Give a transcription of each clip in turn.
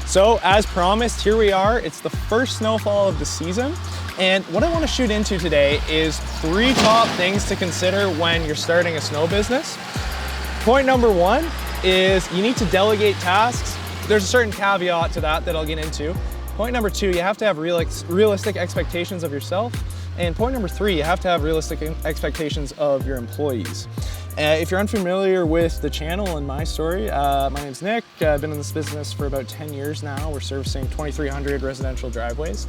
So as promised, here we are. It's the first snowfall of the season. And what I want to shoot into today is 3 top things to consider when you're starting a snow business. Point number 1 is you need to delegate tasks. There's a certain caveat to that I'll get into. Point number 2, you have to have realistic expectations of yourself. And point number 3, you have to have realistic expectations of your employees. If you're unfamiliar with the channel and my story, my name's Nick. I've been in this business for about 10 years now. We're servicing 2,300 residential driveways.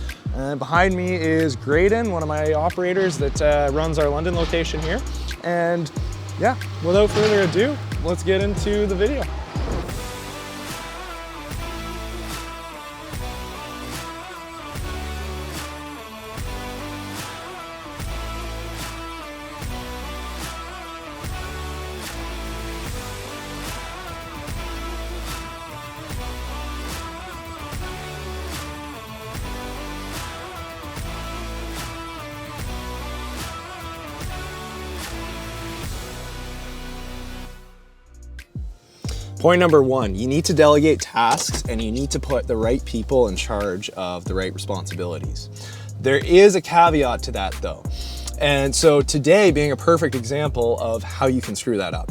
Behind me is Graydon, one of my operators that runs our London location here. And yeah, without further ado, let's get into the video. Point number 1, you need to delegate tasks and you need to put the right people in charge of the right responsibilities. There is a caveat to that though. And so today being a perfect example of how you can screw that up.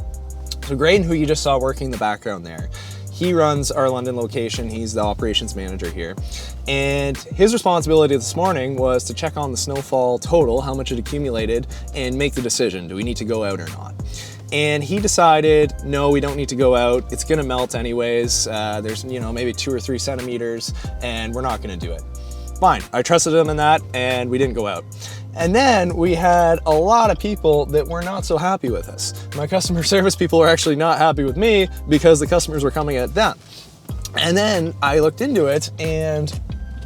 So Graydon, who you just saw working in the background there, he runs our London location. He's the operations manager here. And his responsibility this morning was to check on the snowfall total, how much it accumulated, and make the decision, do we need to go out or not? And he decided, no, we don't need to go out. It's gonna melt anyways. There's maybe 2 or 3 centimeters and we're not gonna do it. Fine, I trusted him in that and we didn't go out. And then we had a lot of people that were not so happy with us. My customer service people were actually not happy with me because the customers were coming at them. And then I looked into it and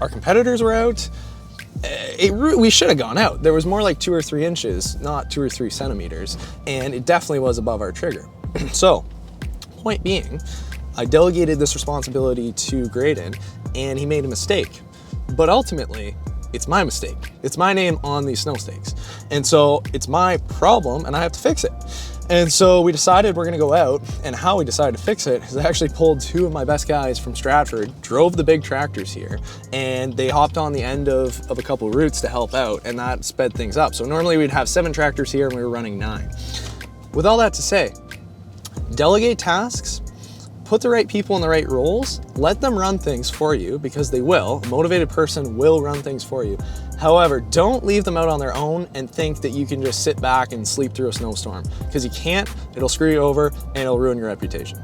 our competitors were out. We should have gone out. There was more like 2 or 3 inches, not 2 or 3 centimeters, and it definitely was above our trigger. So, point being, I delegated this responsibility to Graydon, and he made a mistake. But ultimately, it's my mistake. It's my name on these snow stakes. And so, it's my problem, and I have to fix it. And so we decided we're gonna go out, and how we decided to fix it is I actually pulled 2 of my best guys from Stratford, drove the big tractors here, and they hopped on the end of a couple of routes to help out, and that sped things up. So normally we'd have 7 tractors here and we were running 9. With all that to say, delegate tasks, put the right people in the right roles, let them run things for you because they will. A motivated person will run things for you. However, don't leave them out on their own and think that you can just sit back and sleep through a snowstorm because you can't. It'll screw you over and it'll ruin your reputation.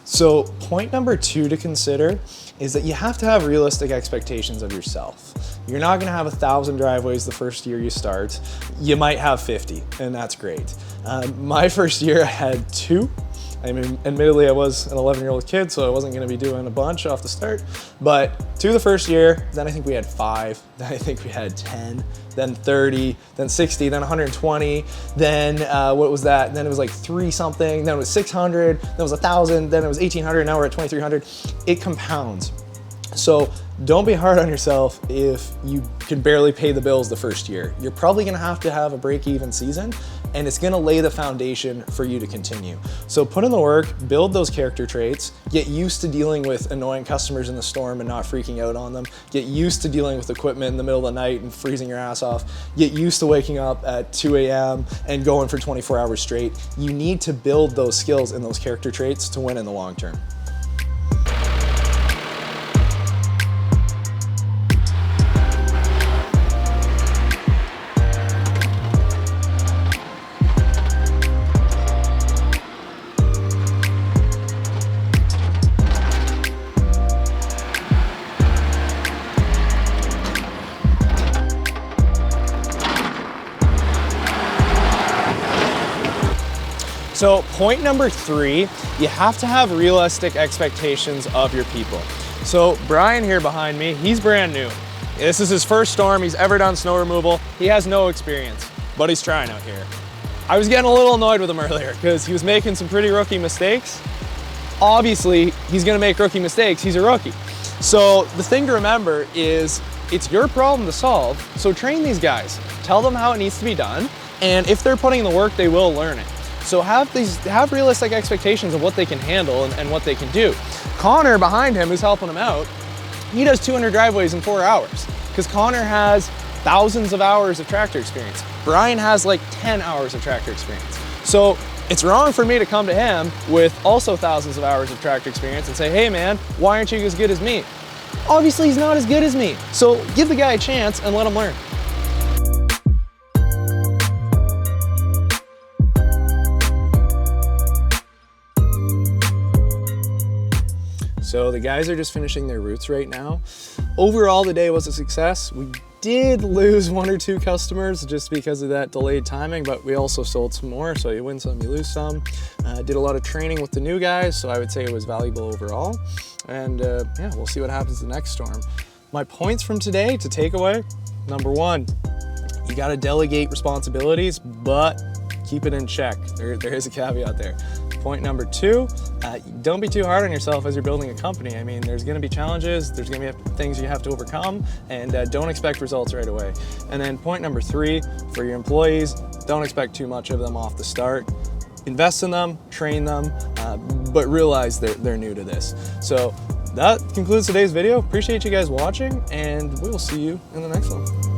So point number 2 to consider is that you have to have realistic expectations of yourself. You're not gonna have 1,000 driveways the first year you start. You might have 50, and that's great. My first year I had 2. I mean, admittedly I was an 11-year-old kid, so I wasn't gonna be doing a bunch off the start, but 2 the first year, then I think we had 5, then I think we had 10, then 30, then 60, then 120, then what was that? Then it was like 3 something, then it was 600, then it was 1,000, then it was 1,800, now we're at 2,300. It compounds. So don't be hard on yourself if you can barely pay the bills the first year. You're probably gonna have a break-even season, and it's gonna lay the foundation for you to continue. So put in the work, build those character traits, get used to dealing with annoying customers in the storm and not freaking out on them, get used to dealing with equipment in the middle of the night and freezing your ass off, get used to waking up at 2 a.m. and going for 24 hours straight. You need to build those skills and those character traits to win in the long term. So point number 3, you have to have realistic expectations of your people. So Brian here behind me, he's brand new. This is his first storm he's ever done snow removal. He has no experience, but he's trying out here. I was getting a little annoyed with him earlier because he was making some pretty rookie mistakes. Obviously, he's gonna make rookie mistakes. He's a rookie. So the thing to remember is it's your problem to solve. So train these guys, tell them how it needs to be done. And if they're putting in the work, they will learn it. So have realistic expectations of what they can handle and what they can do. Connor behind him, who's helping him out, he does 200 driveways in 4 hours because Connor has thousands of hours of tractor experience. Brian has like 10 hours of tractor experience. So it's wrong for me to come to him with also thousands of hours of tractor experience and say, hey man, why aren't you as good as me? Obviously he's not as good as me. So give the guy a chance and let him learn. So the guys are just finishing their routes right now. Overall, the day was a success. We did lose 1 or 2 customers just because of that delayed timing, but we also sold some more. So you win some, you lose some. Did a lot of training with the new guys, so I would say it was valuable overall. And yeah, we'll see what happens the next storm. My points from today to take away, number 1, you gotta delegate responsibilities, but keep it in check. There is a caveat there. Point number 2, don't be too hard on yourself as you're building a company. I mean, there's gonna be challenges, there's gonna be things you have to overcome, and don't expect results right away. And then point number 3, for your employees, don't expect too much of them off the start. Invest in them, train them, but realize they're new to this. So that concludes today's video. Appreciate you guys watching, and we will see you in the next one.